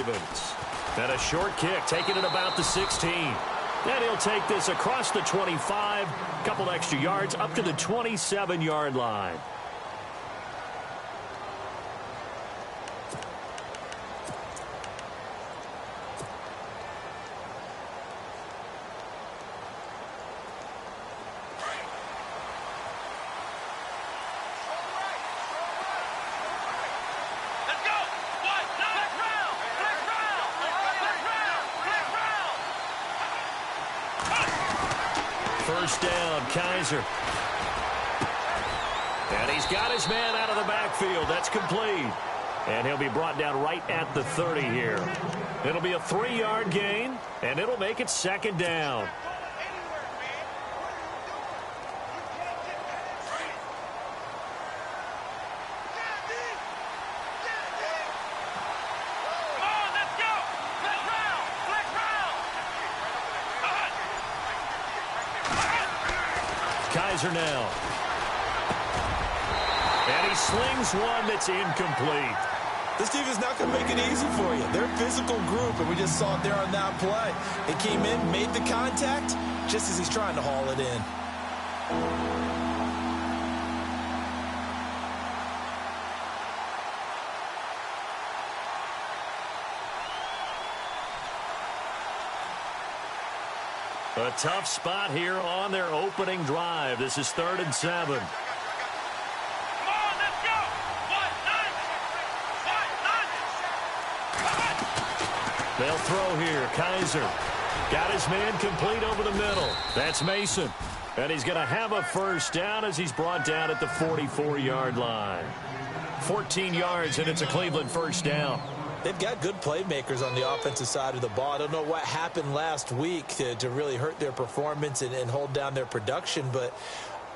Ravens. And a short kick, taking it about the 16. And he'll take this across the 25, couple extra yards up to the 27-yard line. First down, Kaiser. And he's got his man out of the backfield. That's complete. And he'll be brought down right at the 30 here. It'll be a 3-yard gain, and it'll make it second down. Kaiser now. And he slings one that's incomplete. This team is not going to make it easy for you. They're a physical group, and we just saw it there on that play. It came in, made the contact, just as he's trying to haul it in. A tough spot here on their opening drive. This is 3rd and 7. Come on, let's go. They'll throw here. Kaiser got his man complete over the middle. That's Mason. And he's going to have a first down as he's brought down at the 44-yard line. 14 yards, and it's a Cleveland first down. They've got good playmakers on the offensive side of the ball. I don't know what happened last week to really hurt their performance and hold down their production, but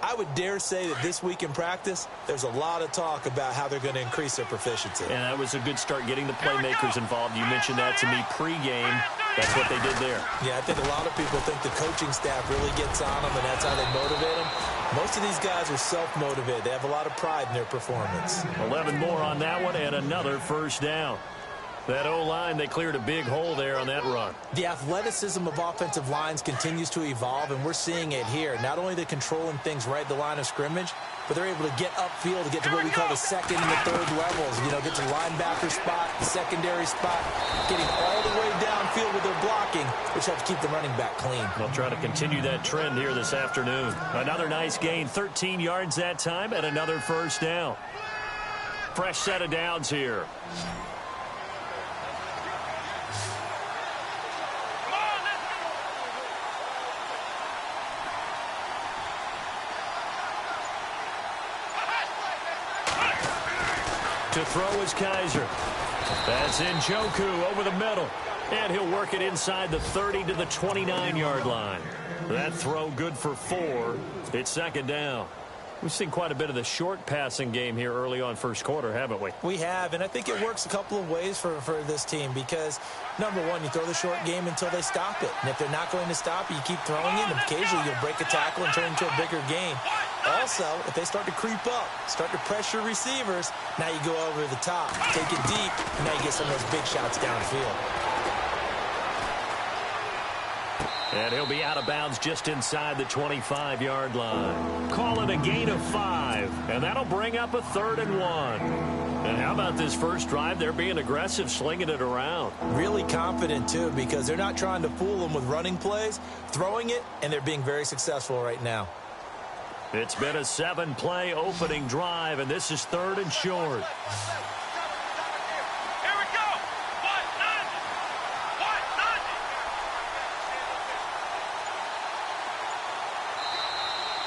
I would dare say that this week in practice, there's a lot of talk about how they're going to increase their proficiency. And that was a good start getting the playmakers involved. You mentioned that to me pregame. That's what they did there. Yeah, I think a lot of people think the coaching staff really gets on them, and that's how they motivate them. Most of these guys are self-motivated. They have a lot of pride in their performance. 11 more on that one, and another first down. That O-line, they cleared a big hole there on that run. The athleticism of offensive lines continues to evolve, and we're seeing it here. Not only they're controlling things right at the line of scrimmage, but they're able to get upfield to get to what we call the second and the third levels. You know, get to linebacker spot, the secondary spot, getting all the way downfield with their blocking, which helps keep the running back clean. They'll try to continue that trend here this afternoon. Another nice gain, 13 yards that time, and another first down. Fresh set of downs here. To throw is Kaiser. That's Njoku over the middle. And he'll work it inside the 30 to the 29-yard line. That throw good for 4. It's second down. We've seen quite a bit of the short passing game here early on first quarter, haven't we? We have, and I think it works a couple of ways for this team because, number one, you throw the short game until they stop it. And if they're not going to stop it, you keep throwing it, and occasionally you'll break a tackle and turn it into a bigger gain. Also, if they start to creep up, start to pressure receivers, now you go over the top, take it deep, and now you get some of those big shots downfield. And he'll be out of bounds just inside the 25-yard line. Call it a gain of 5, and that'll bring up a 3rd and 1. And how about this first drive? They're being aggressive, slinging it around. Really confident, too, because they're not trying to fool them with running plays, throwing it, and they're being very successful right now. It's been a 7-play opening drive, and this is 3rd and short.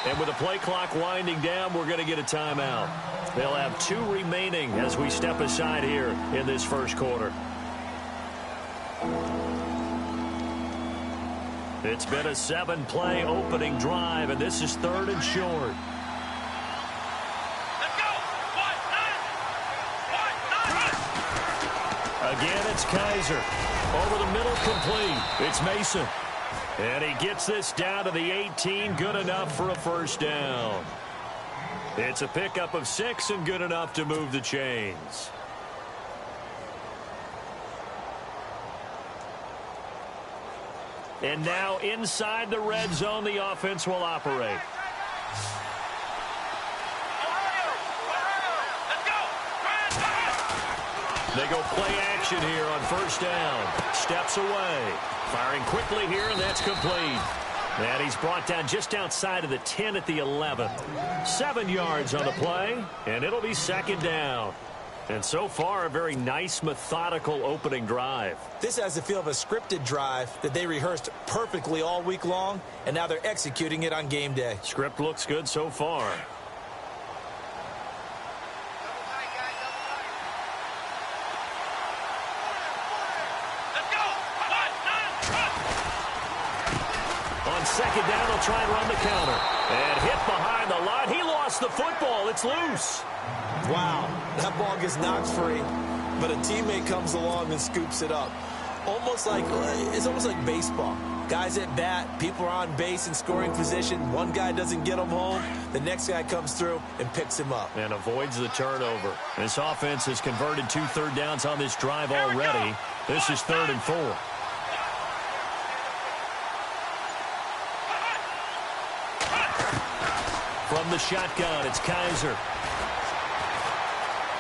And with the play clock winding down, we're going to get a timeout. They'll have 2 remaining as we step aside here in this first quarter. It's been a 7-play opening drive, and this is 3rd and short. Let's go. Again, it's Kaiser. Over the middle, complete. It's Mason. And he gets this down to the 18, good enough for a first down. It's a pickup of 6 and good enough to move the chains. And now inside the red zone, the offense will operate. They go play action here on first down. Steps away. Firing quickly here, and that's complete. And he's brought down just outside of the 10 at the 11. 7 yards on the play, and it'll be second down. And so far, a very nice, methodical opening drive. This has the feel of a scripted drive that they rehearsed perfectly all week long, and now they're executing it on game day. Script looks good so far. Second down, they'll try and run the counter. And hit behind the line. He lost the football. It's loose. Wow, that ball gets knocked free, but a teammate comes along and scoops it up. It's almost like baseball. Guys at bat, people are on base in scoring position. One guy doesn't get him home. The next guy comes through and picks him up. And avoids the turnover. This offense has converted 2 third downs on this drive already. This is 3rd and 4. From the shotgun, it's Kaiser.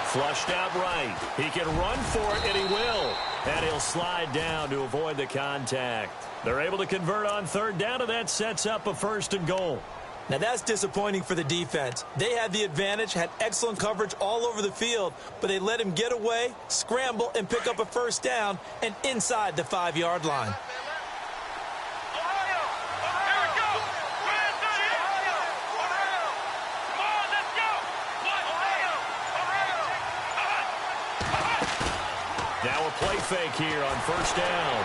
Flushed out right. He can run for it, and he will. And he'll slide down to avoid the contact. They're able to convert on 3rd down, and that sets up a 1st and goal. Now, that's disappointing for the defense. They had the advantage, had excellent coverage all over the field, but they let him get away, scramble, and pick up a 1st down, and inside the 5-yard line. Now a play fake here on 1st down.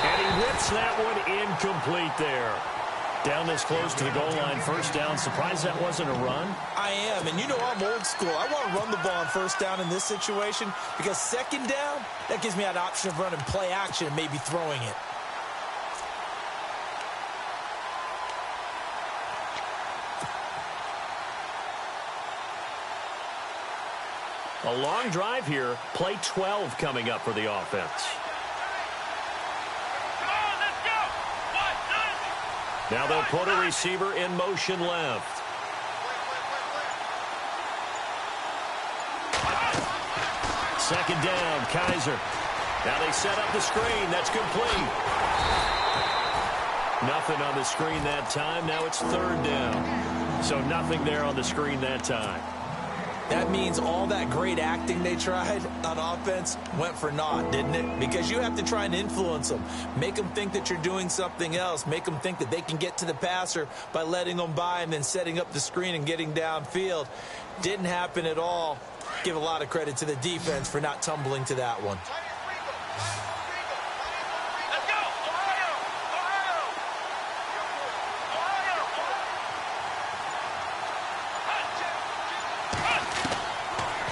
And he whips that one incomplete there. Down this close to the goal line, 1st down. Surprised that wasn't a run? I am, and you know I'm old school. I want to run the ball on 1st down in this situation because 2nd down, that gives me an option of running play action and maybe throwing it. A long drive here. Play 12 coming up for the offense. Now they'll put a receiver in motion left. Second down, Kaiser. Now they set up the screen. That's complete. Nothing on the screen that time. Now it's 3rd down. So nothing there on the screen that time. That means all that great acting they tried on offense went for naught, didn't it? Because you have to try and influence them. Make them think that you're doing something else. Make them think that they can get to the passer by letting them by and then setting up the screen and getting downfield. Didn't happen at all. Give a lot of credit to the defense for not tumbling to that one.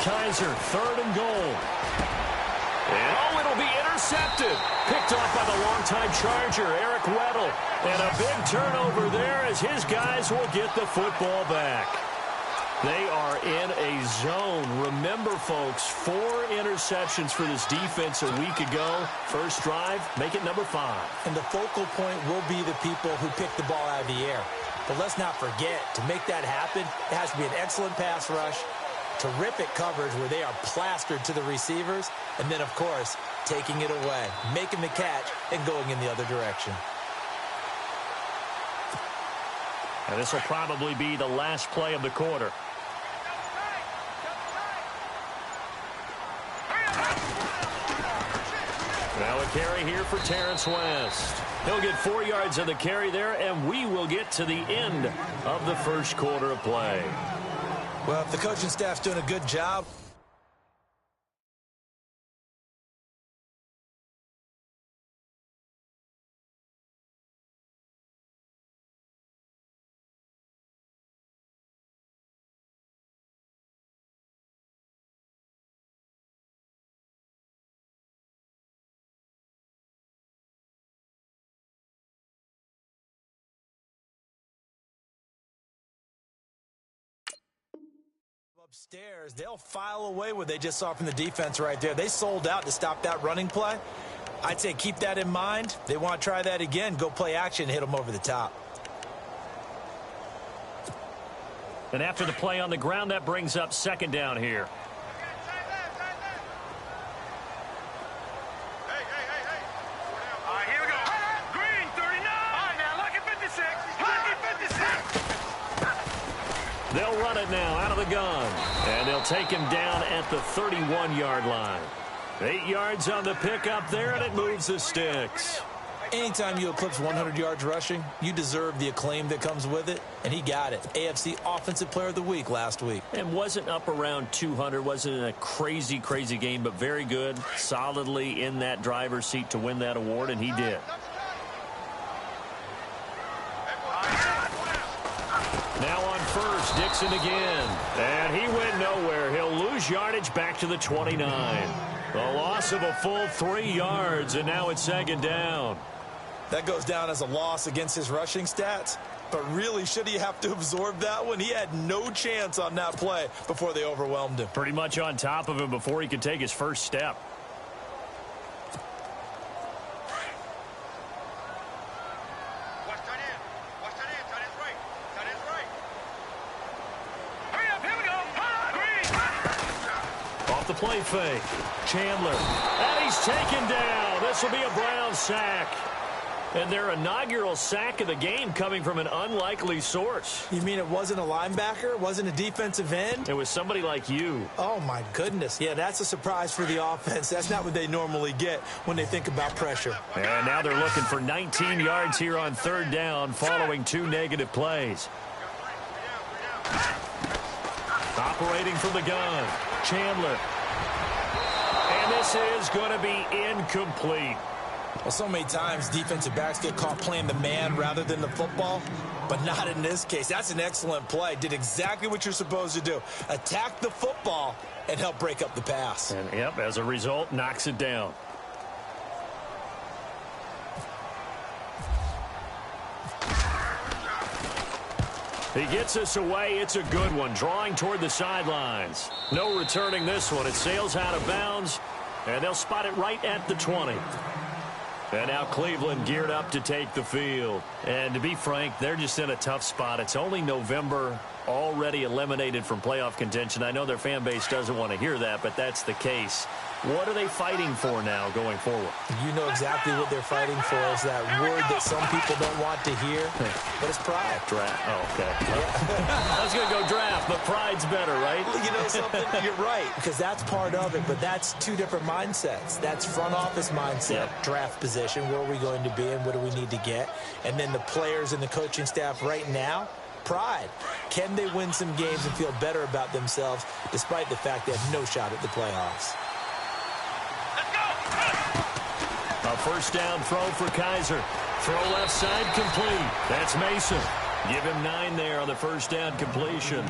Kaiser, 3rd and goal. And it'll be intercepted. Picked off by the longtime Charger, Eric Weddle. And a big turnover there as his guys will get the football back. They are in a zone. Remember, folks, 4 interceptions for this defense a week ago. First drive, make it number 5. And the focal point will be the people who pick the ball out of the air. But let's not forget, to make that happen, it has to be an excellent pass rush, terrific coverage where they are plastered to the receivers, and then, of course, taking it away, making the catch, and going in the other direction. And this will probably be the last play of the quarter. Now a carry here for Terrence West. He'll get 4 yards on the carry there, and we will get to the end of the first quarter of play. Well, if the coaching staff's doing a good job, upstairs, they'll file away what they just saw from the defense right there. They sold out to stop that running play. I'd say keep that in mind. They want to try that again. Go play action, hit them over the top. And after the play on the ground, that brings up second down here. Here we go. Green, 39. All right, now, lucky 56. Lucky 56. They'll run it now out of the gun. And they'll take him down at the 31-yard line. 8 yards on the pickup there, and it moves the sticks. Anytime you eclipse 100 yards rushing, you deserve the acclaim that comes with it, and he got it. AFC Offensive Player of the Week last week. And wasn't up around 200, wasn't a crazy game, but very good, solidly in that driver's seat to win that award, and he did. Now on first, Dixon again. And he went nowhere. He'll lose yardage back to the 29. A loss of a full 3 yards, and now it's second down. That goes down as a loss against his rushing stats. But really, should he have to absorb that one? He had no chance on that play before they overwhelmed him. Pretty much on top of him before he could take his first step. Watch tight end. Watch tight end. Tight end's right. Tight end's right. Hurry up. Here we go. Green. Off the play fake. Chandler. And he's taken down. This will be a Brown sack. And their inaugural sack of the game coming from an unlikely source. You mean it wasn't a linebacker? It wasn't a defensive end? It was somebody like you. Oh, my goodness. Yeah, that's a surprise for the offense. That's not what they normally get when they think about pressure. And now they're looking for 19 yards here on third down following 2 negative plays. Operating from the gun. Chandler. And this is going to be incomplete. Well, so many times defensive backs get caught playing the man rather than the football, but not in this case. That's an excellent play. Did exactly what you're supposed to do. Attack the football and help break up the pass. And, yep, as a result, knocks it down. He gets us away. It's a good one. Drawing toward the sidelines. No returning this one. It sails out of bounds, and they'll spot it right at the 20. And now Cleveland geared up to take the field. And to be frank, they're just in a tough spot. It's only November, already eliminated from playoff contention. I know their fan base doesn't want to hear that, but that's the case. What are they fighting for now going forward? You know exactly what they're fighting for. Is that word that some people don't want to hear, but it's pride. Draft. Oh, okay. I was going to go draft, but pride's better, right? You know something? You're right, because that's part of it, but that's two different mindsets. That's front office mindset, draft position, where are we going to be and what do we need to get? And then the players and the coaching staff right now, pride. Can they win some games and feel better about themselves despite the fact they have no shot at the playoffs? A first down throw for Kaiser. Throw left side complete. That's Mason. Give him 9 there on the first down completion.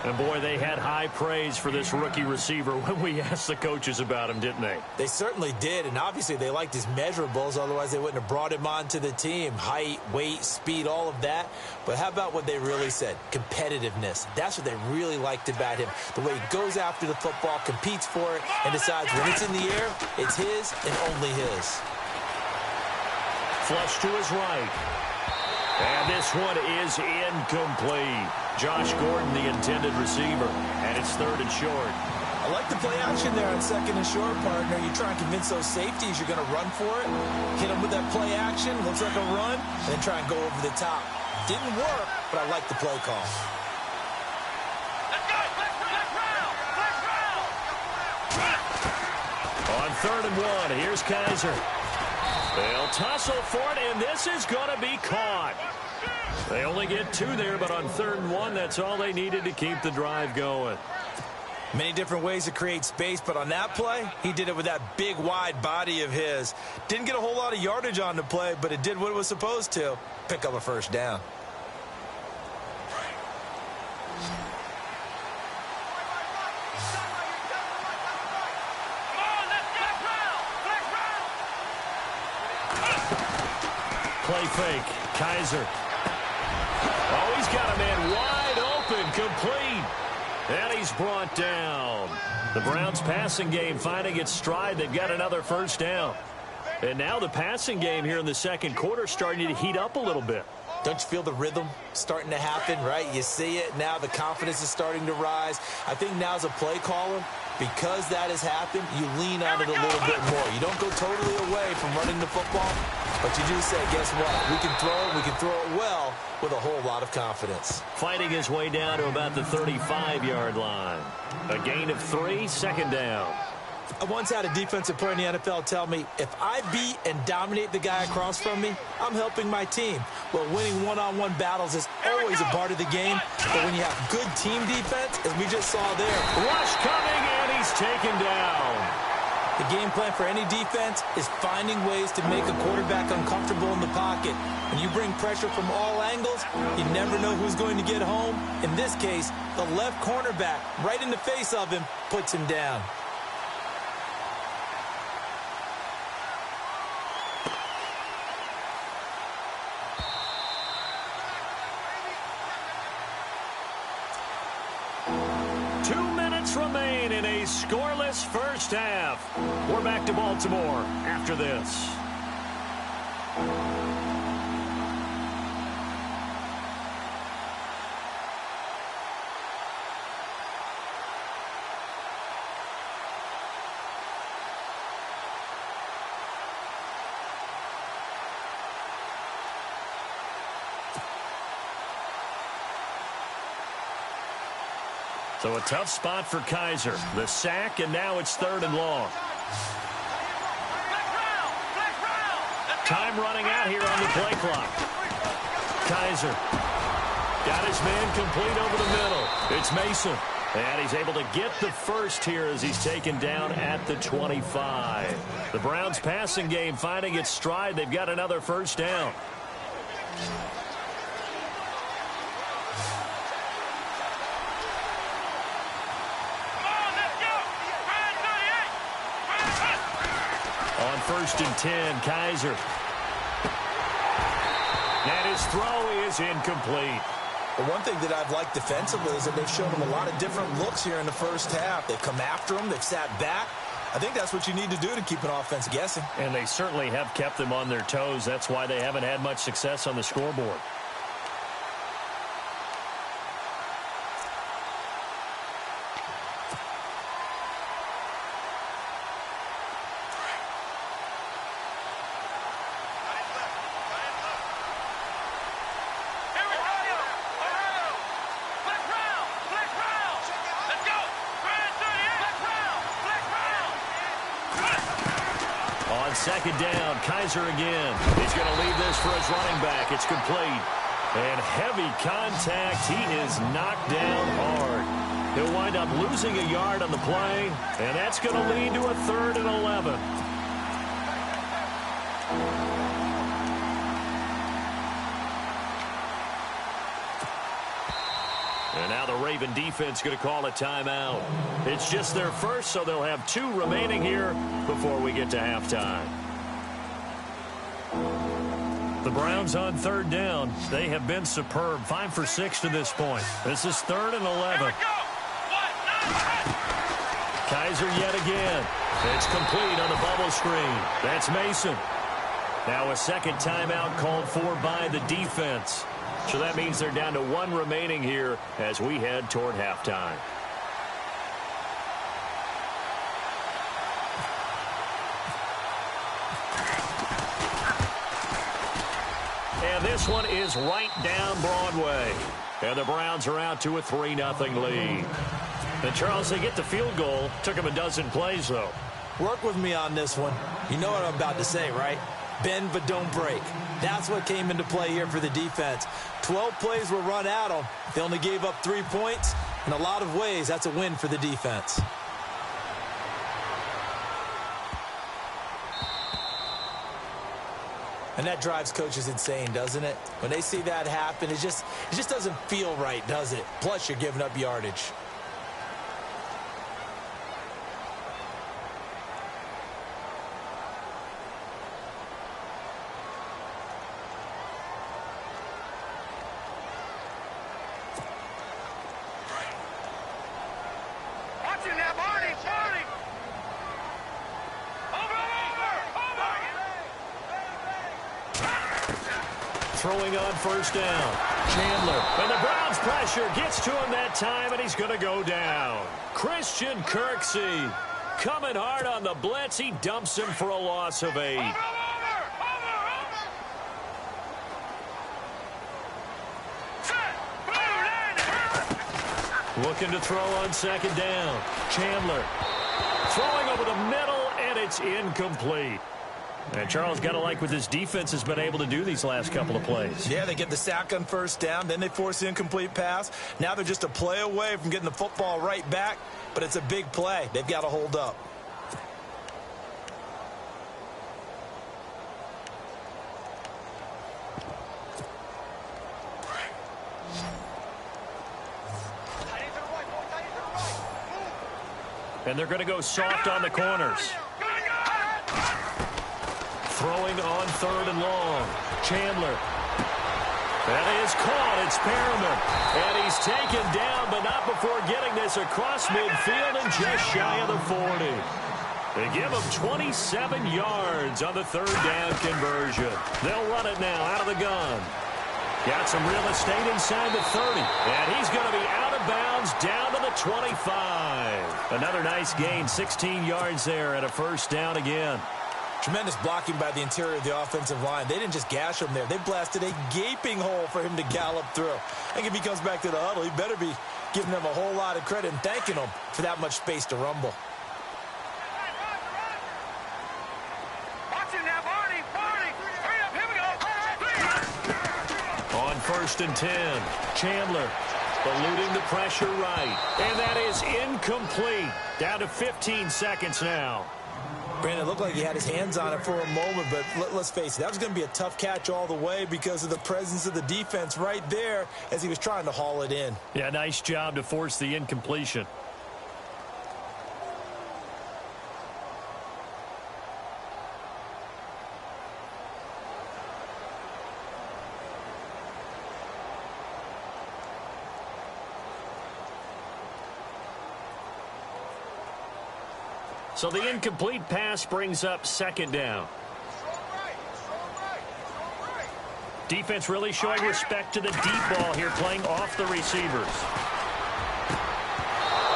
And, boy, they had high praise for this rookie receiver when we asked the coaches about him, didn't they? They certainly did, and obviously they liked his measurables. Otherwise, they wouldn't have brought him onto the team. Height, weight, speed, all of that. But how about what they really said? Competitiveness. That's what they really liked about him. The way he goes after the football, competes for it, and decides when it's in the air, it's his and only his. Flush to his right. And this one is incomplete. Josh Gordon, the intended receiver. And it's 3rd and short. I like the play action there on 2nd and short, partner. You try and convince those safeties you're going to run for it. Hit them with that play action. Looks like a run. And then try and go over the top. Didn't work, but I like the play call. Let's go. Let's round. On 3rd and 1, here's Kaiser. They'll tussle for it, and this is going to be caught. They only get 2 there, but on 3rd and 1, that's all they needed to keep the drive going. Many different ways to create space, but on that play, he did it with that big, wide body of his. Didn't get a whole lot of yardage on the play, but it did what it was supposed to. Pick up a first down. Play fake. Kaiser. Oh, he's got a man wide open, complete. And he's brought down. The Browns passing game finding its stride. They've got another first down. And now the passing game here in the second quarter starting to heat up a little bit. Don't you feel the rhythm starting to happen, right? You see it. Now the confidence is starting to rise. I think now as a play caller, because that has happened, you lean on it a little bit more. You don't go totally away from running the football, but you do say, guess what? We can throw it well with a whole lot of confidence. Fighting his way down to about the 35-yard line. A gain of 3, second down. I once had a defensive player in the NFL tell me, if I beat and dominate the guy across from me, I'm helping my team. Well, winning one-on-one battles is always a part of the game, but when you have good team defense, as we just saw there. Rush coming, and he's taken down. The game plan for any defense is finding ways to make a quarterback uncomfortable in the pocket. When you bring pressure from all angles, you never know who's going to get home. In this case, the left cornerback, right in the face of him, puts him down. Remain in a scoreless first half. We're back to Baltimore after this. So a tough spot for Kaiser. The sack, and now it's 3rd and long. Time running out here on the play clock. Kaiser got his man complete over the middle. It's Mason. And he's able to get the first here as he's taken down at the 25. The Browns passing game finding its stride. They've got another first down. On 1st and 10, Kaiser. And his throw is incomplete. Well, one thing that I've liked defensively is that they've shown him a lot of different looks here in the first half. They've come after him. They've sat back. I think that's what you need to do to keep an offense guessing. And they certainly have kept them on their toes. That's why they haven't had much success on the scoreboard. On 2nd down, Kaiser again. He's going to leave this for his running back. It's complete. And heavy contact. He is knocked down hard. He'll wind up losing a yard on the play, and that's going to lead to a 3rd and 11. And now the Raven defense going to call a timeout. It's just their first, so they'll have 2 remaining here before we get to halftime. The Browns on 3rd down. They have been superb. 5 for 6 to this point. This is 3rd and 11. Kaiser yet again. It's complete on the bubble screen. That's Mason. Now a second timeout called for by the defense. So that means they're down to 1 remaining here as we head toward halftime. And this one is right down Broadway. And the Browns are out to a 3-0 lead. And Charles, they get the field goal. Took them a dozen plays, though. Work with me on this one. You know what I'm about to say, right? Bend but don't break. That's what came into play here for the defense. 12 plays were run at them. They only gave up 3 points. In a lot of ways, that's a win for the defense. And that drives coaches insane, doesn't it? When they see that happen, it just doesn't feel right, does it? Plus, you're giving up yardage. throwing on first down. Chandler. And the Browns pressure gets to him that time, and he's going to go down. Christian Kirksey coming hard on the blitz. He dumps him for a loss of 8. Looking to throw on second down. Chandler throwing over the middle, and it's incomplete. And Charles, got to like what this defense has been able to do these last couple of plays. Yeah, they get the sack on first down, then they force the incomplete pass. Now they're just a play away from getting the football right back, but it's a big play. They've got to hold up. And they're going to go soft on the corners. Throwing on third and long. Chandler. That is caught. It's Perriman. And he's taken down, but not before getting this across midfield and just shy of the 40. They give him 27 yards on the third down conversion. They'll run it now out of the gun. Got some real estate inside the 30. And he's going to be out of bounds down to the 25. Another nice gain, 16 yards there and a first down again. Tremendous blocking by the interior of the offensive line. They didn't just gash him there. They blasted a gaping hole for him to gallop through. I think if he comes back to the huddle, he better be giving them a whole lot of credit and thanking them for that much space to rumble. On first and 10, Chandler eluding the pressure right. And that is incomplete. Down to 15 seconds now. Brandon, it looked like he had his hands on it for a moment, but let's face it, that was going to be a tough catch all the way because of the presence of the defense right there as he was trying to haul it in. Yeah, nice job to force the incompletion. So the incomplete pass brings up second down. Defense really showing respect to the deep ball here, playing off the receivers.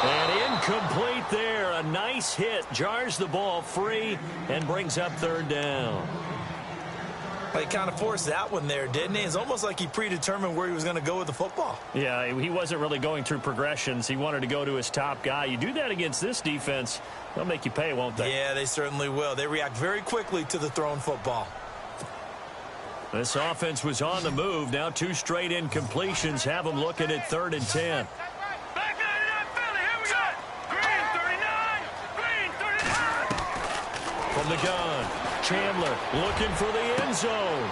And incomplete there. A nice hit. Jars the ball free and brings up third down. He kind of forced that one there, didn't he? It's almost like he predetermined where he was going to go with the football. Yeah, he wasn't really going through progressions. He wanted to go to his top guy. You do that against this defense, they'll make you pay, won't they? Yeah, they certainly will. They react very quickly to the thrown football. This offense was on the move. Now 2 straight incompletions have them looking at 3rd and 10. From the gun, Chandler looking for the end zone.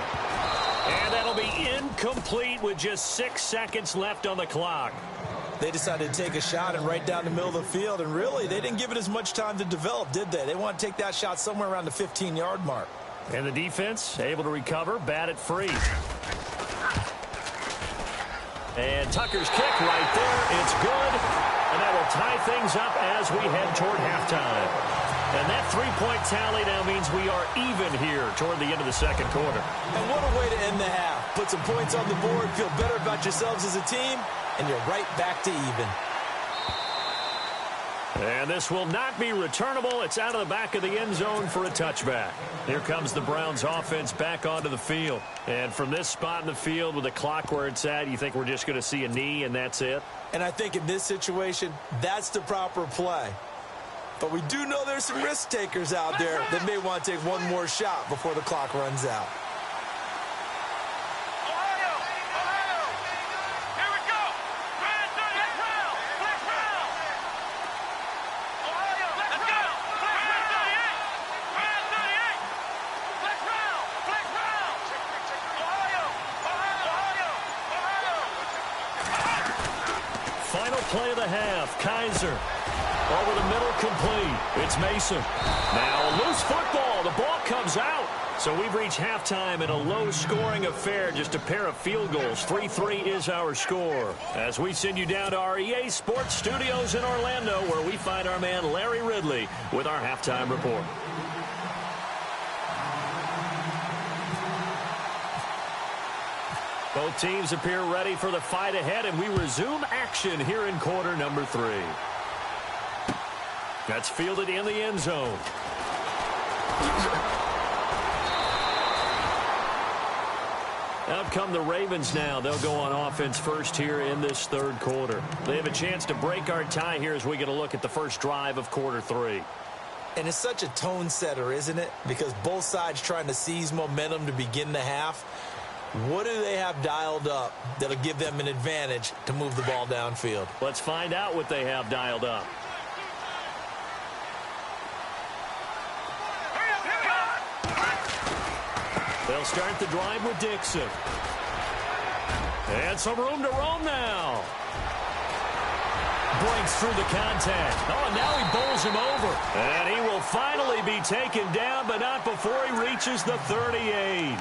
And that'll be incomplete with just 6 seconds left on the clock. They decided to take a shot and right down the middle of the field, and really, they didn't give it as much time to develop, did they? They want to take that shot somewhere around the 15-yard mark. And the defense able to recover, bat it free. And Tucker's kick right there. It's good. And that will tie things up as we head toward halftime. And that 3-point tally now means we are even here toward the end of the second quarter. And what a way to end the half. Put some points on the board, feel better about yourselves as a team, and you're right back to even. And this will not be returnable. It's out of the back of the end zone for a touchback. Here comes the Browns offense back onto the field. And from this spot in the field with the clock where it's at, you think we're just going to see a knee and that's it? And I think in this situation, that's the proper play. But we do know there's some risk takers out there that may want to take one more shot before the clock runs out. Play of the half. Kaiser over the middle, complete. It's Mason. Now a loose football. The ball comes out. So we've reached halftime in a low-scoring affair. Just a pair of field goals. 3-3 is our score. As we send you down to our EA Sports Studios in Orlando, where we find our man Larry Ridley with our halftime report. Both teams appear ready for the fight ahead, and we resume action here in quarter number 3. That's fielded in the end zone. Out come the Ravens now. They'll go on offense first here in this third quarter. They have a chance to break our tie here as we get a look at the first drive of quarter 3. And it's such a tone setter, isn't it? Because both sides trying to seize momentum to begin the half. What do they have dialed up that'll give them an advantage to move the ball downfield? Let's find out what they have dialed up. They'll start the drive with Dixon. And some room to roam now. Breaks through the contact. Oh, and now he bowls him over. And he will finally be taken down, but not before he reaches the 38.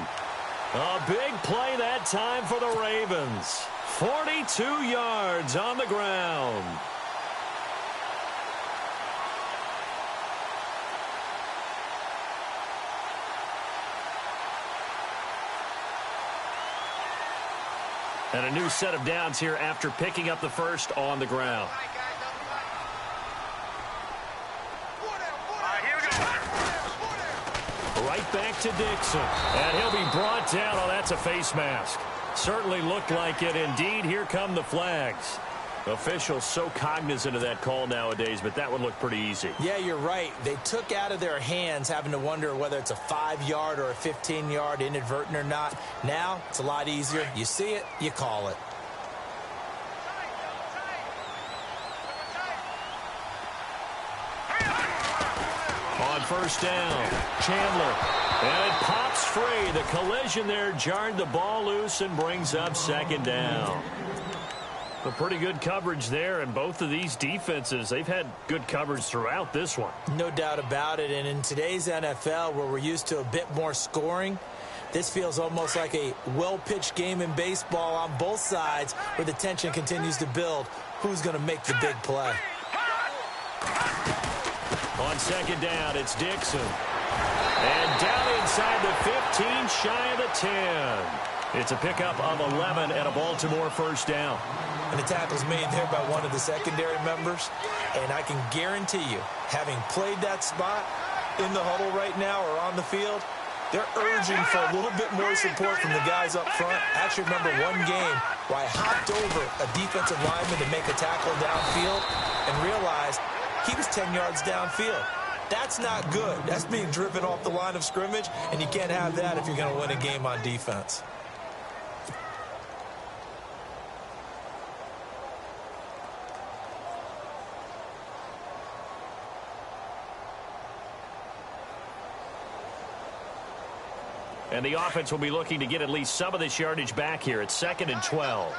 A big play that time for the Ravens. 42 yards on the ground. And a new set of downs here after picking up the first on the ground. Right back to Dixon. And he'll be brought down. Oh, that's a face mask. Certainly looked like it. Indeed, here come the flags. Officials so cognizant of that call nowadays, but that would look pretty easy. Yeah, you're right. They took out of their hands having to wonder whether it's a 5-yard or a 15-yard inadvertent or not. Now, it's a lot easier. You see it, you call it. On first down, Chandler. And it pops free. The collision there jarred the ball loose and brings up second down. A pretty good coverage there, and both of these defenses, they've had good coverage throughout this one. No doubt about it, and in today's NFL, where we're used to a bit more scoring, this feels almost like a well-pitched game in baseball on both sides, where the tension continues to build. Who's going to make the big play? On second down, it's Dixon. And down inside the 15, shy of the 10. It's a pickup of 11 and a Baltimore first down. And the tackle's made there by one of the secondary members. And I can guarantee you, having played that spot in the huddle right now or on the field, they're urging for a little bit more support from the guys up front. I actually remember one game where I hopped over a defensive lineman to make a tackle downfield and realized he was 10 yards downfield. That's not good. That's being driven off the line of scrimmage, and you can't have that if you're going to win a game on defense. And the offense will be looking to get at least some of this yardage back here. It's 2nd and 12.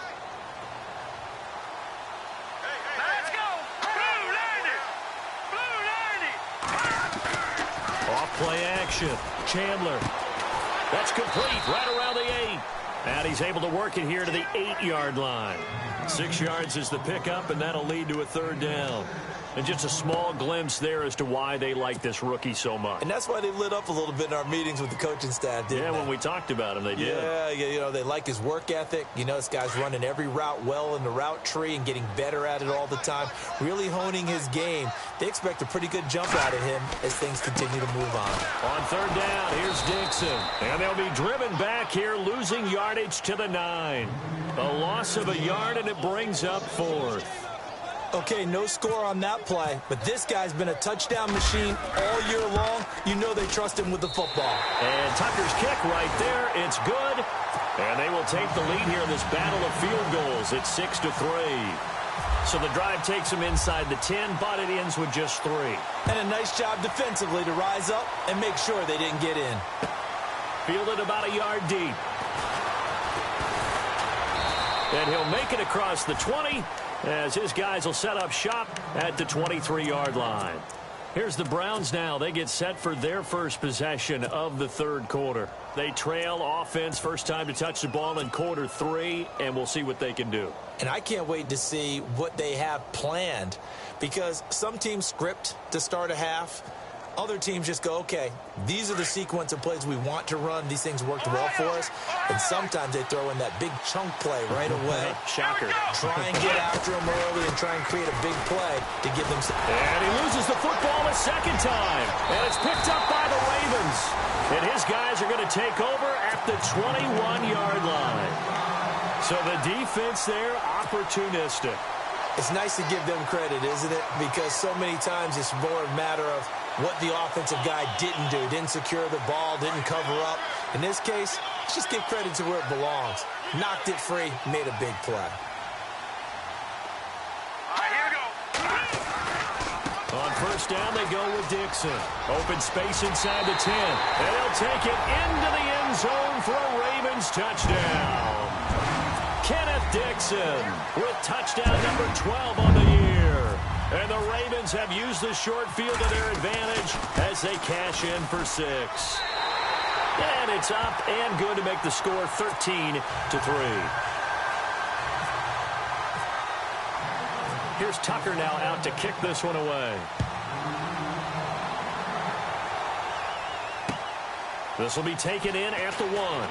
Let's go! Blue 90! Blue 90! Off play action. Chandler. That's complete right around the 8. And he's able to work it here to the 8-yard line. 6 yards is the pickup, and that'll lead to a third down. And just a small glimpse there as to why they like this rookie so much. And that's why they lit up a little bit in our meetings with the coaching staff, didn't they? Yeah, when we talked about him, they did. Yeah, you know, they like his work ethic. You know, this guy's running every route well in the route tree and getting better at it all the time, really honing his game. They expect a pretty good jump out of him as things continue to move on. On third down, here's Dixon. And they'll be driven back here, losing yardage to the 9. A loss of a yard, and it brings up 4th. Okay, no score on that play, but this guy's been a touchdown machine all year long. You know they trust him with the football. And Tucker's kick right there. It's good. And they will take the lead here in this battle of field goals. It's 6-3. So the drive takes them inside the 10, but it ends with just 3. And a nice job defensively to rise up and make sure they didn't get in. Fielded about a yard deep. And he'll make it across the 20 as his guys will set up shop at the 23-yard line. Here's the Browns now. They get set for their first possession of the third quarter. They trail offense, first time to touch the ball in quarter 3, and we'll see what they can do. And I can't wait to see what they have planned, because some teams script to start a half. Other teams just go, okay, these are the sequence of plays we want to run. These things worked well for us. And sometimes they throw in that big chunk play right away. Shocker. Try and get after them early and try and create a big play to give them some. And he loses the football a second time. And it's picked up by the Ravens. And his guys are going to take over at the 21-yard line. So the defense there, opportunistic. It's nice to give them credit, isn't it? Because so many times it's more a matter of what the offensive guy didn't do. Didn't secure the ball, didn't cover up. In this case, let's just give credit to where it belongs. Knocked it free, made a big play. Here we go. On first down, they go with Dixon. Open space inside the 10. And they'll take it into the end zone for a Ravens touchdown. Kenneth Dixon with touchdown number 12 on the year. And the Ravens have used the short field to their advantage as they cash in for 6. And it's up and good to make the score 13-3. Here's Tucker now out to kick this one away. This will be taken in at the 1.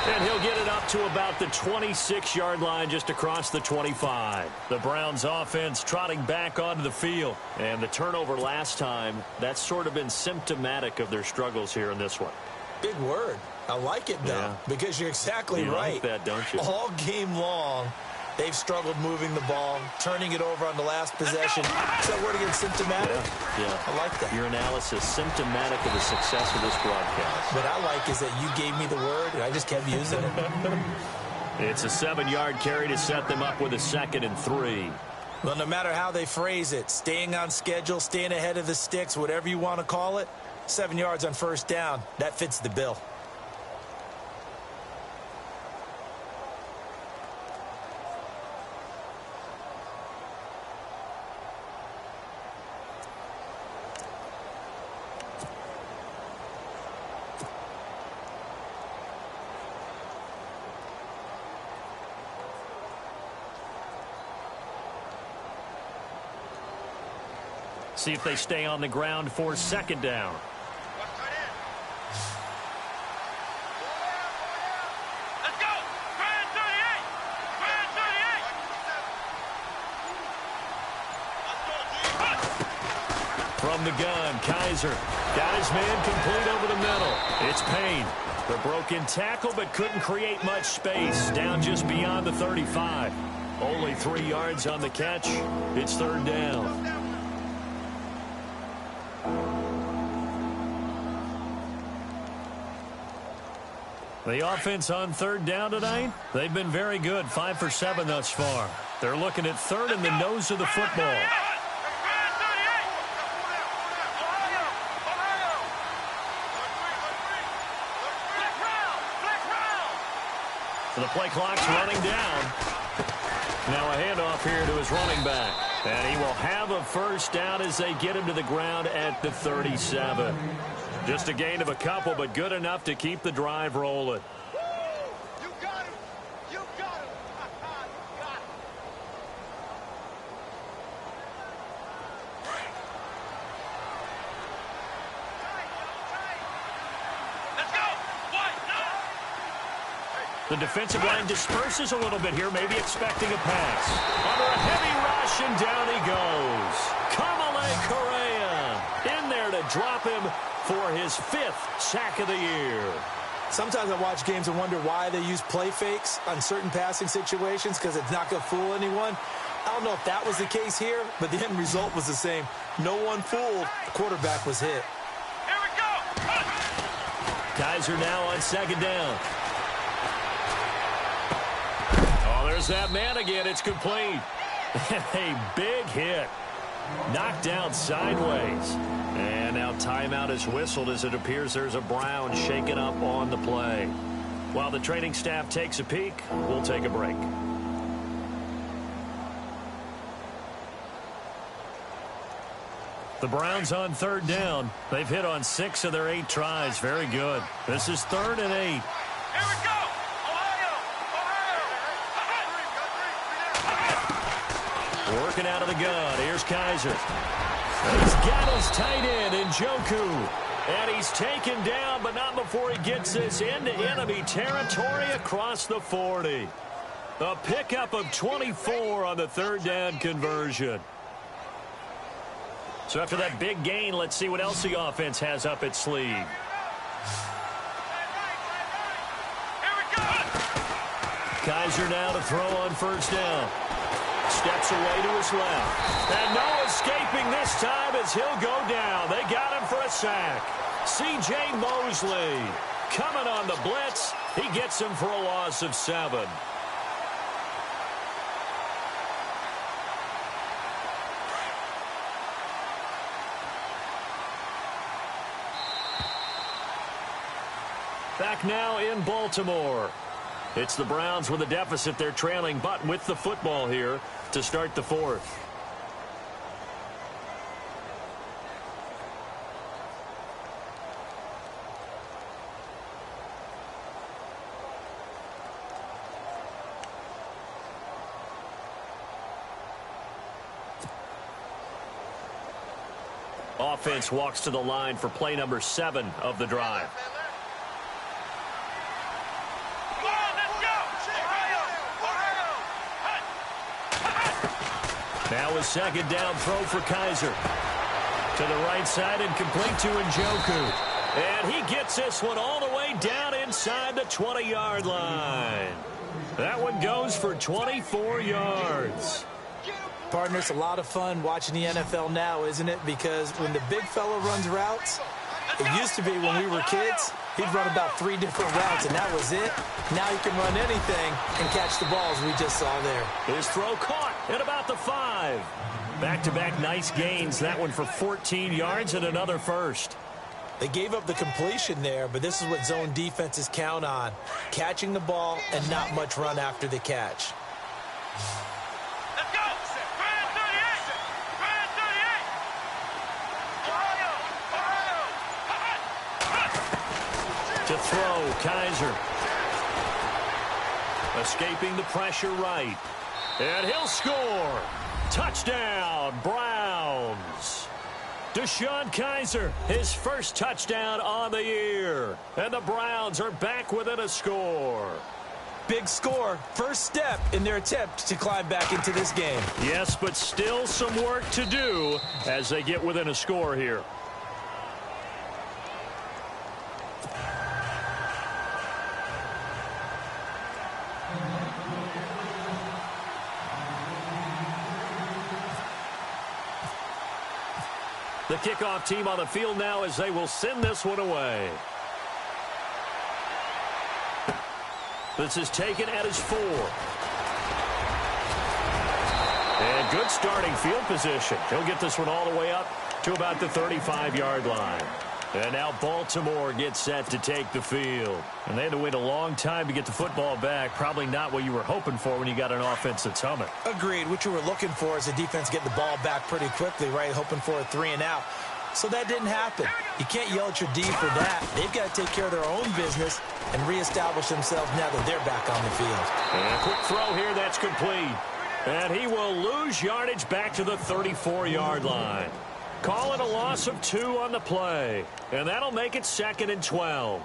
And he'll get it up to about the 26-yard line just across the 25. The Browns offense trotting back onto the field. And the turnover last time, that's sort of been symptomatic of their struggles here in this one. Big word. I like it, though, Yeah. because you're exactly You right. like that, don't you? All game long, they've struggled moving the ball, turning it over on the last possession. Is that word again, symptomatic? Yeah. I like that. Your analysis, symptomatic of the success of this broadcast. What I like is that you gave me the word, and I just kept using it. It's a 7-yard carry to set them up with a 2nd and 3. Well, no matter how they phrase it, staying on schedule, staying ahead of the sticks, whatever you want to call it, 7 yards on first down, that fits the bill. See if they stay on the ground for 2nd down. What's tight end? Let's go. Grand 38. Grand 38. Let's go, G. From the gun, Kaiser got his man complete over the middle. It's Payne. The broken tackle, but couldn't create much space. Down just beyond the 35. Only 3 yards on the catch. It's 3rd down. The offense on 3rd down tonight, they've been very good, 5 for 7 thus far. They're looking at 3rd in the nose of the football. So the play clock's running down. Now a handoff here to his running back. And he will have a first down as they get him to the ground at the 37. Just a gain of a couple, but good enough to keep the drive rolling. You got him. You got him. You got him. Let's go. One, The defensive line disperses a little bit here, maybe expecting a pass. Under a heavy rush, and down he goes. Kamale Correa in there to drop him for his 5th sack of the year. Sometimes I watch games and wonder why they use play fakes on certain passing situations, because it's not going to fool anyone. I don't know if that was the case here, but the end result was the same. No one fooled. The quarterback was hit. Here we go. Kaiser now on 2nd down. Oh, there's that man again. It's complete. A big hit. Knocked down sideways. And now timeout is whistled as it appears there's a Brown shaken up on the play. While the training staff takes a peek, we'll take a break. The Browns on 3rd down. They've hit on 6 of their 8 tries. Very good. This is 3rd and 8. Here we go. Ohio. Working out of the gun. Here's Kaiser. He's got his tight end in Njoku. And he's taken down, but not before he gets this into enemy territory across the 40. A pickup of 24 on the third down conversion. So after that big gain, let's see what else the offense has up its sleeve. Kaiser now to throw on first down. Steps away to his left. And no escaping this time as he'll go down. They got him for a sack. C.J. Mosley coming on the blitz. He gets him for a loss of 7. Back now in Baltimore. It's the Browns with a deficit. They're trailing, but with the football here to start the fourth. Offense walks to the line for play number 7 of the drive. Now a second down throw for Kaiser. To the right side and complete to Njoku. And he gets this one all the way down inside the 20-yard line. That one goes for 24 yards. Partner, it's a lot of fun watching the NFL now, isn't it? Because when the big fella runs routes, it used to be when we were kids, he'd run about 3 different routes, and that was it. Now he can run anything and catch the balls we just saw there. His throw caught at about the 5. Back-to-back nice gains. That one for 14 yards and another first. They gave up the completion there, but this is what zone defenses count on. Catching the ball and not much run after the catch. To throw, Kaiser. Escaping the pressure right. And he'll score. Touchdown, Browns. DeShone Kaiser, his first touchdown on the year. And the Browns are back within a score. Big score. First step in their attempt to climb back into this game. Yes, but still some work to do as they get within a score here. The kickoff team on the field now as they will send this one away. This is taken at his 4. And good starting field position. He'll get this one all the way up to about the 35-yard line. And now Baltimore gets set to take the field. And they had to wait a long time to get the football back. Probably not what you were hoping for when you got an offense that's humming. Agreed. What you were looking for is the defense getting the ball back pretty quickly, right? Hoping for a 3 and out. So that didn't happen. You can't yell at your D for that. They've got to take care of their own business and reestablish themselves now that they're back on the field. And a quick throw here that's complete. And he will lose yardage back to the 34-yard line. Call it a loss of 2 on the play. And that'll make it 2nd and 12.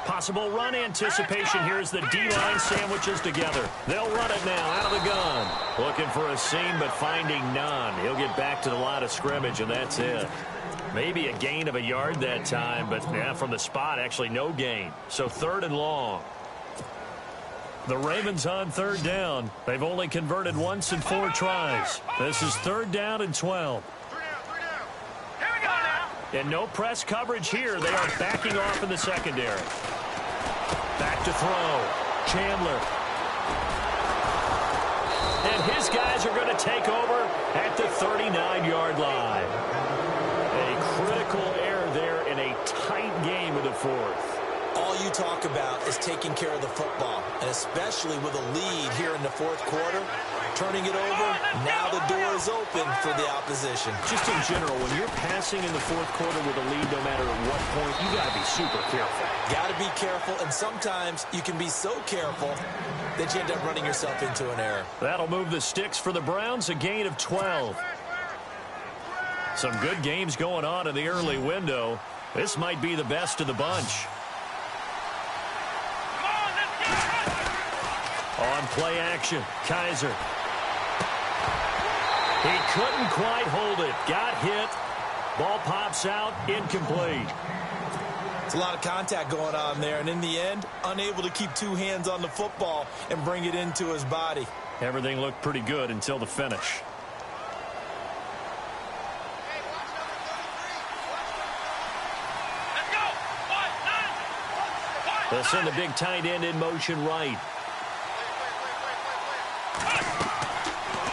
Possible run anticipation here as the D-line sandwiches together. They'll run it now out of the gun. Looking for a seam, but finding none. He'll get back to the line of scrimmage, and that's it. Maybe a gain of a yard that time, but from the spot, actually no gain. So 3rd and long. The Ravens on 3rd down. They've only converted once in 4 tries. This is 3rd down and 12. And no press coverage here. They are backing off in the secondary. Back to throw. Chandler. And his guys are going to take over at the 39-yard line. A critical error there in a tight game of the 4th. All you talk about is taking care of the football, and especially with a lead here in the fourth quarter, turning it over, now the door is open for the opposition. Just in general, when you're passing in the fourth quarter with a lead, no matter at what point, you got to be super careful. Got to be careful, and sometimes you can be so careful that you end up running yourself into an error. That'll move the sticks for the Browns, a gain of 12. Some good games going on in the early window. This might be the best of the bunch. On play action, Kaiser. He couldn't quite hold it. Got hit. Ball pops out, incomplete. It's a lot of contact going on there, and in the end, unable to keep two hands on the football and bring it into his body. Everything looked pretty good until the finish. They'll send the big tight end in motion right.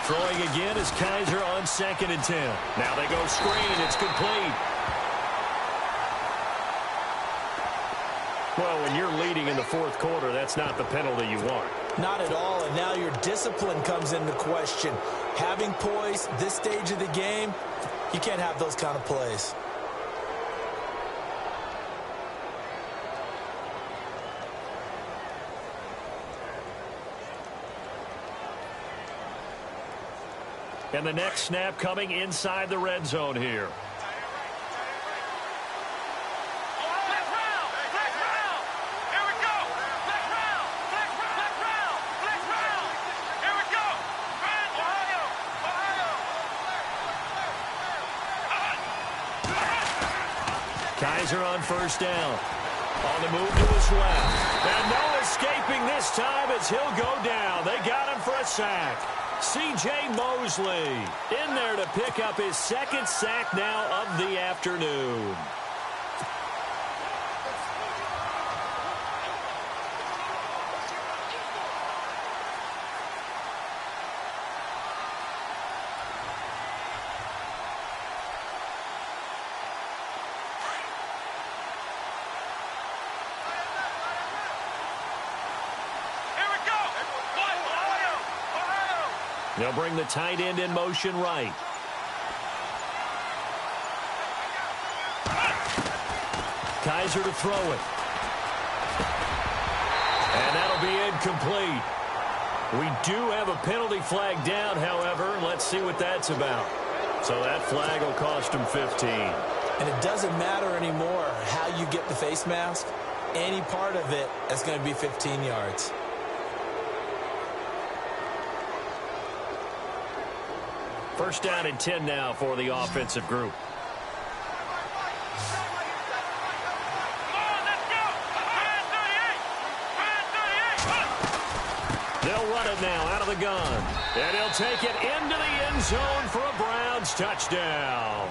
Throwing again is Kaiser on 2nd and 10. Now they go screen. It's complete. Well, when you're leading in the fourth quarter, that's not the penalty you want. Not at all, and now your discipline comes into question. Having poise this stage of the game, you can't have those kind of plays. And the next snap coming inside the red zone here. Kaiser on 1st down. On the move to his left. And no escaping this time as he'll go down. They got him for a sack. C.J. Mosley in there to pick up his 2nd sack now of the afternoon. They'll bring the tight end in motion right. Kaiser to throw it. And that'll be incomplete. We do have a penalty flag down, however. Let's see what that's about. So that flag will cost him 15. And it doesn't matter anymore how you get the face mask. Any part of it is going to be 15 yards. First down and 10 now for the offensive group. They'll run it now out of the gun. And he'll take it into the end zone for a Browns touchdown.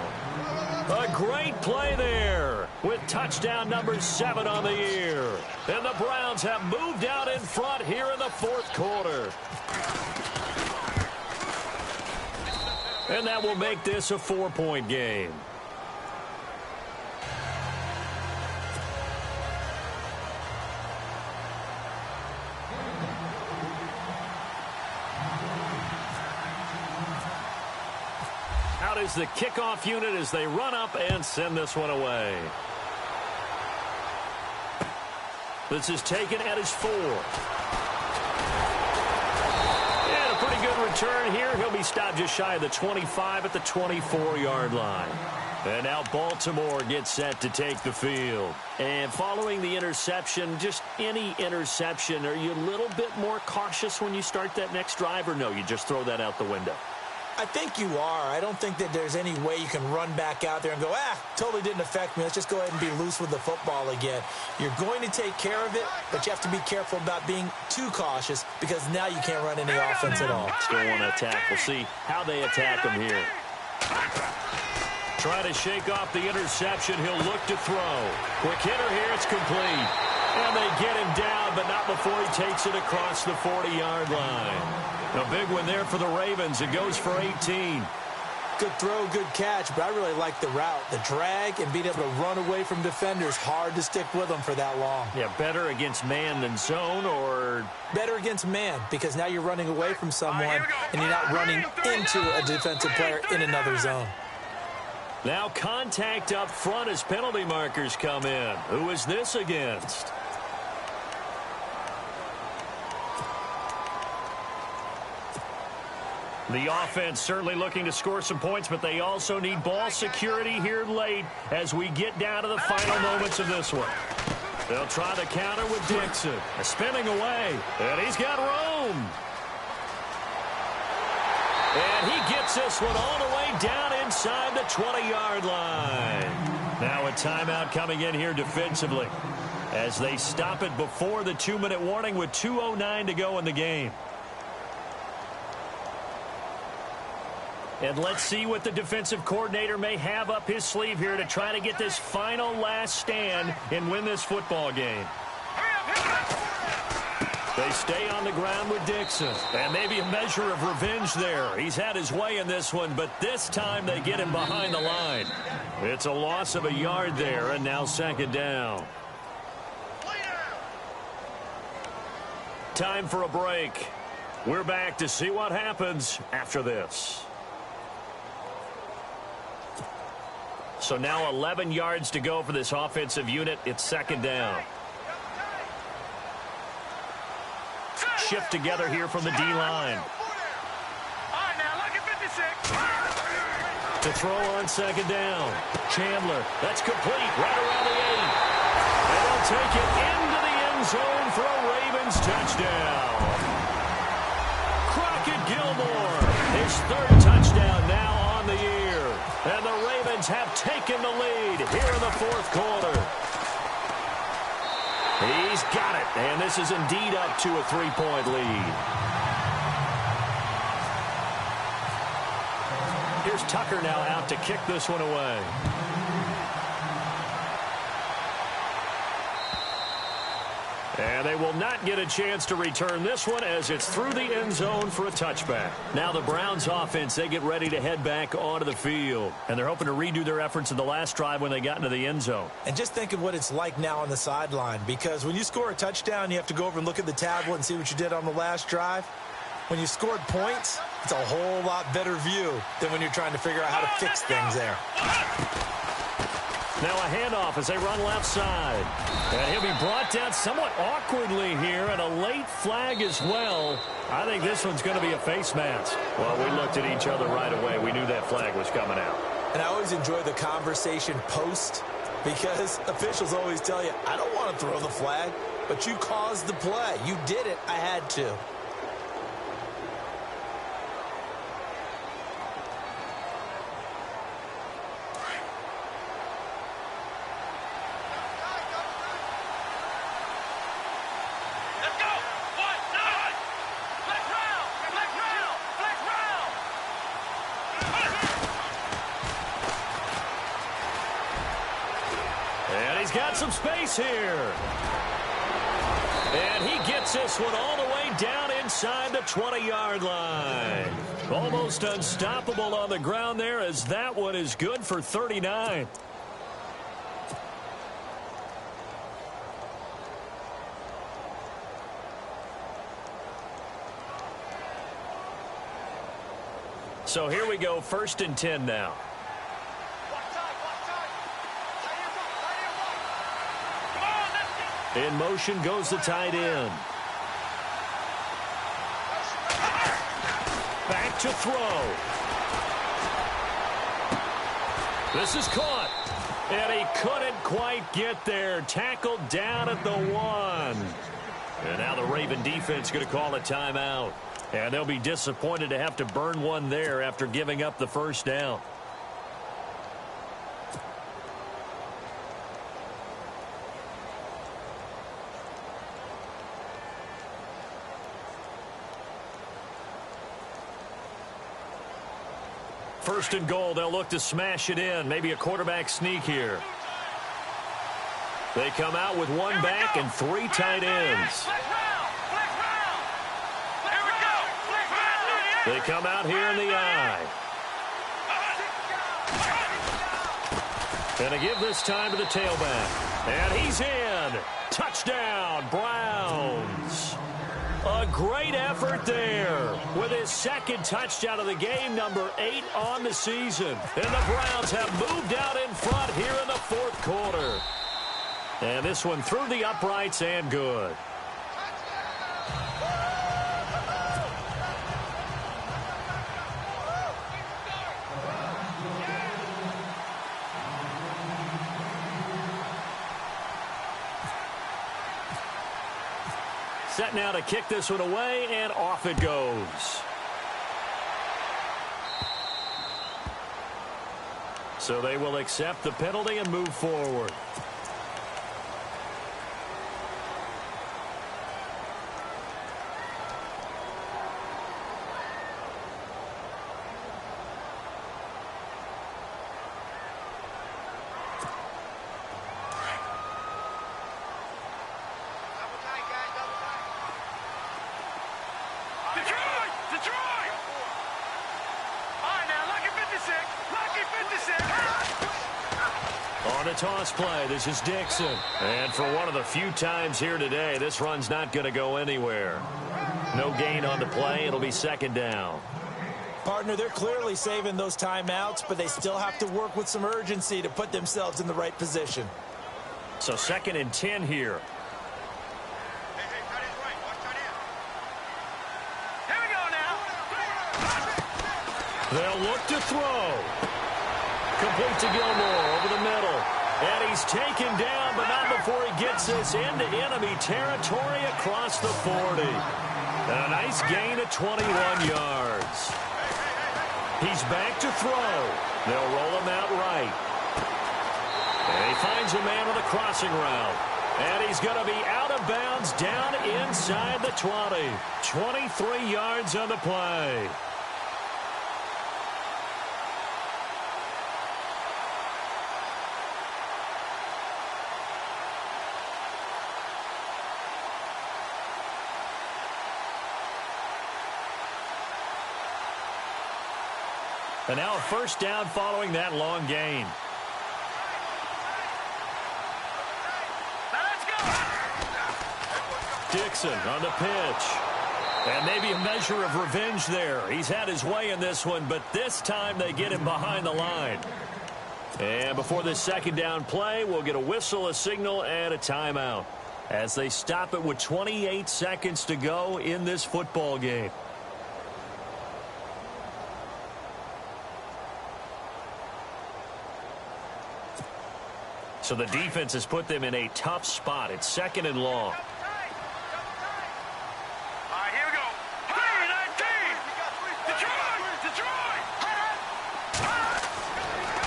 A great play there with touchdown number 7 on the year. And the Browns have moved out in front here in the fourth quarter. And that will make this a 4-point game. Out is the kickoff unit as they run up and send this one away. This is taken at his 4. Return here. He'll be stopped just shy of the 25 at the 24-yard line. And now Baltimore gets set to take the field. And following the interception, just any interception, are you a little bit more cautious when you start that next drive, or no, you just throw that out the window? I think you are. I don't think that there's any way you can run back out there and go, totally didn't affect me. Let's just go ahead and be loose with the football again. You're going to take care of it, but you have to be careful about being too cautious because now you can't run any offense at all. Still want to attack. We'll see how they attack him here. Try to shake off the interception. He'll look to throw. Quick hitter here. It's complete. And they get him down, but not before he takes it across the 40-yard line. A big one there for the Ravens. It goes for 18. Good throw, good catch, but I really like the route. The drag and being able to run away from defenders, hard to stick with them for that long. Yeah, better against man than zone, or? Better against man, because now you're running away from someone and you're not running into a defensive player in another zone. Now contact up front as penalty markers come in. Who is this against? The offense certainly looking to score some points, but they also need ball security here late as we get down to the final moments of this one. They'll try the counter with Dixon. Spinning away, and he's got room. And he gets this one all the way down inside the 20-yard line. Now a timeout coming in here defensively as they stop it before the 2-minute warning with 2:09 to go in the game. And let's see what the defensive coordinator may have up his sleeve here to try to get this final last stand and win this football game. They stay on the ground with Dixon. And maybe a measure of revenge there. He's had his way in this one, but this time they get him behind the line. It's a loss of a yard there, and now second down. Time for a break. We're back to see what happens after this. So now 11 yards to go for this offensive unit. It's second down. Shift together here from the D-line. To throw on second down. Chandler, that's complete right around the 8. And they'll take it into the end zone for a Ravens touchdown. Crockett Gilmore, his third touchdown now on the year. And the Ravens have taken the lead here in the fourth quarter. He's got it, and this is indeed up to a 3-point lead. Here's Tucker now out to kick this one away. And they will not get a chance to return this one as it's through the end zone for a touchback. Now the Browns offense, they get ready to head back onto the field. And they're hoping to redo their efforts in the last drive when they got into the end zone. And just think of what it's like now on the sideline, because when you score a touchdown, you have to go over and look at the tablet and see what you did on the last drive. When you scored points, it's a whole lot better view than when you're trying to figure out how to fix things there. Now a handoff as they run left side. And he'll be brought down somewhat awkwardly here, and a late flag as well. I think this one's going to be a face mask. Well, we looked at each other right away. We knew that flag was coming out. And I always enjoy the conversation post, because officials always tell you, I don't want to throw the flag, but you caused the play. You did it. I had to. Got some space here. And he gets this one all the way down inside the 20-yard line. Almost unstoppable on the ground there, as that one is good for 39. So here we go, 1st and 10 now. In motion goes the tight end. Back to throw. This is caught. And he couldn't quite get there. Tackled down at the 1. And now the Raven defense going to call a timeout. And they'll be disappointed to have to burn one there after giving up the first down. First and goal, they'll look to smash it in. Maybe a quarterback sneak here. They come out with one back and 3 tight ends. They come out here in the I. And to give this time to the tailback. And he's in. Touchdown, Browns. A great effort there with his second touchdown of the game, number 8 on the season. And the Browns have moved out in front here in the fourth quarter. And this one through the uprights and good. Set now to kick this one away, and off it goes. So they will accept the penalty and move forward. On a toss play, this is Dixon. And for one of the few times here today, this run's not going to go anywhere. No gain on the play. It'll be second down. Partner, they're clearly saving those timeouts, but they still have to work with some urgency to put themselves in the right position. So 2nd and 10 here. Hey, tight end's right. Watch tight end. Here we go now. They'll look to throw. Complete to Gilmore over the middle. And he's taken down, but not before he gets this into enemy territory across the 40. And a nice gain of 21 yards. He's back to throw. They'll roll him out right. And he finds a man on the crossing route. And he's going to be out of bounds down inside the 20. 23 yards on the play. And now a first down following that long gain. Dixon on the pitch. And maybe a measure of revenge there. He's had his way in this one, but this time they get him behind the line. And before this second down play, we'll get a whistle, a signal, and a timeout as they stop it with 28 seconds to go in this football game. So the defense has put them in a tough spot. It's 2nd and long. All right, here we go. 3-19. Detroit.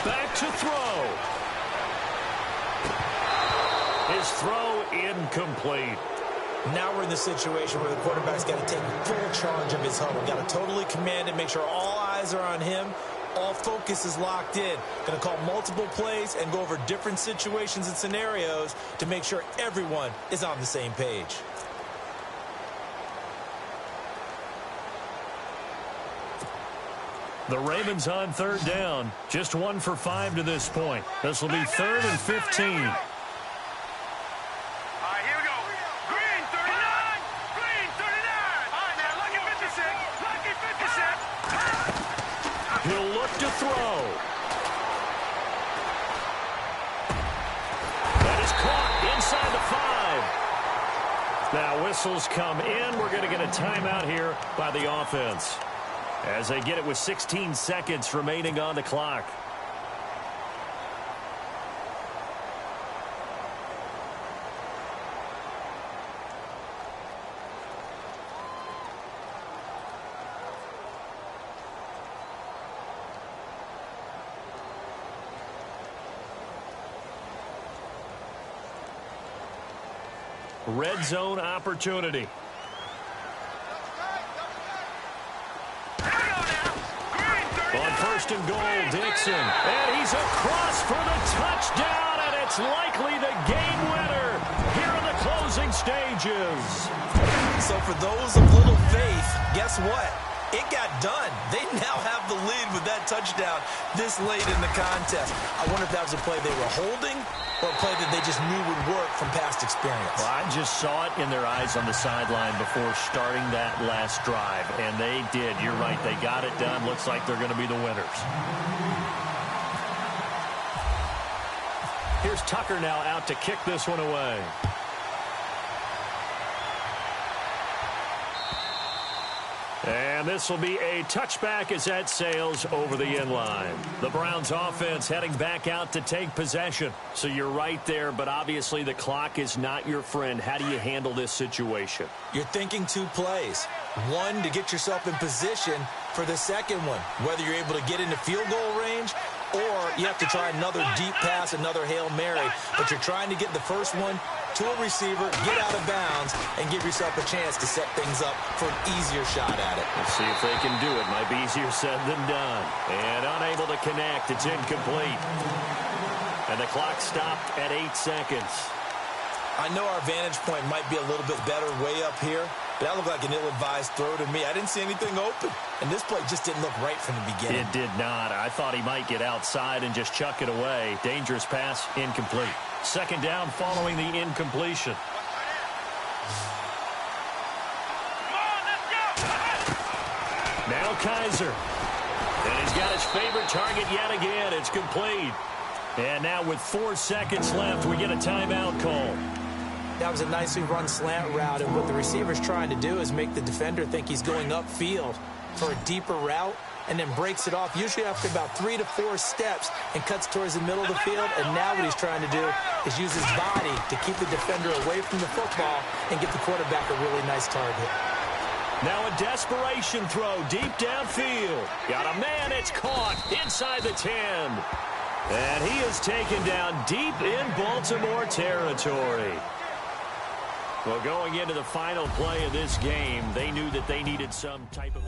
Back to throw. His throw incomplete. Now we're in the situation where the quarterback's got to take full charge of his huddle. Got to totally command it, make sure all eyes are on him. All focus is locked in. Going to call multiple plays and go over different situations and scenarios to make sure everyone is on the same page. The Ravens on 3rd down. Just 1 for 5 to this point. This will be 3rd and 15. He'll look to throw. That is caught inside the 5. Now whistles come in. We're going to get a timeout here by the offense as they get it with 16 seconds remaining on the clock. Red zone opportunity. On 1st and goal, Dixon. And he's across for the touchdown, and it's likely the game winner here in the closing stages. So for those of little faith, guess what? it got done. They now have the lead with that touchdown this late in the contest. I wonder if that was a play they were holding or a play that they just knew would work from past experience. Well, I just saw it in their eyes on the sideline before starting that last drive, and they did. You're right. They got it done. Looks like they're going to be the winners. Here's Tucker now out to kick this one away. And this will be a touchback as that sails over the end line. The Browns offense heading back out to take possession. So you're right there, but obviously the clock is not your friend. How do you handle this situation? You're thinking two plays. One, to get yourself in position for the second one, whether you're able to get into field goal range or you have to try another deep pass, another Hail Mary. But you're trying to get the first one to a receiver, get out of bounds, and give yourself a chance to set things up for an easier shot at it. Let's see if they can do it. Might be easier said than done. And unable to connect. It's incomplete. And the clock stopped at 8 seconds. I know our vantage point might be a little bit better way up here, but that looked like an ill-advised throw to me. I didn't see anything open, and this play just didn't look right from the beginning. It did not. I thought he might get outside and just chuck it away. Dangerous pass, incomplete. Second down following the incompletion. Now Kaiser. And he's got his favorite target yet again. It's complete. And now with 4 seconds left, we get a timeout call. That was a nicely run slant route, and what the receiver's trying to do is make the defender think he's going upfield for a deeper route and then breaks it off, usually after about 3 to 4 steps, and cuts towards the middle of the field. And now what he's trying to do is use his body to keep the defender away from the football and get the quarterback a really nice target. Now a desperation throw deep downfield. Got a man, it's caught inside the 10. And he is taken down deep in Baltimore territory. Well, going into the final play of this game, they knew that they needed some type of...